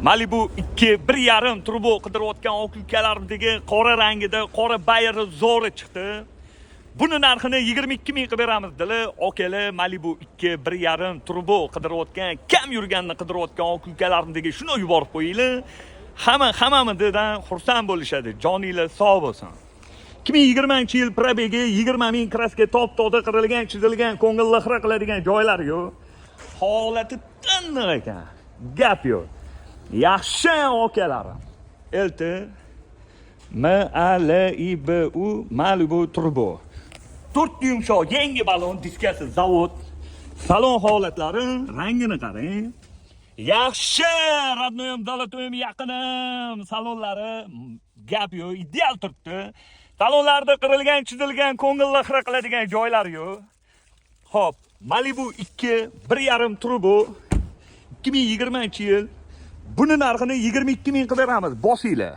Malibu 2 1.5 turbo qidirayotgan oq-ukalardagi qora rangida qora bayri zo'ri chiqdi. Buni narxini 22 ming qilib beramiz dedi. Okeli Malibu 2 1.5 turbo qidirayotgan, kam yurganni qidirayotgan oq-ukalardagi shuni yuborib qo'yinglar. Hammamidan xursand bo'lishadi. Joninglar sog' bo'lsin. 2020-yil probegi 20 ming kraska top-toza qirilgan, chizilgan, ko'ngilni xira qiladigan joylar yo'q. Holati tindiq ekan. Gap yo'q. Yaxshi okalarim. Elti MALIBU Malibu turbo. 4 yumshoq yangi balon diskasi zavod. Salon holatlari, rangini qarang. Yaxshi, radnoyim, dalatoyim, yaqinim. Salonlari gap yo'q, ideal turibdi. Salonlarda qirilgan, chizilgan, ko'ngilni xira qiladigan joylar yo'q. Xo'p, Malibu 2 1.5 turbo 2020-yil. Buni narxini 22 ming qilib beramiz. Bosinglar.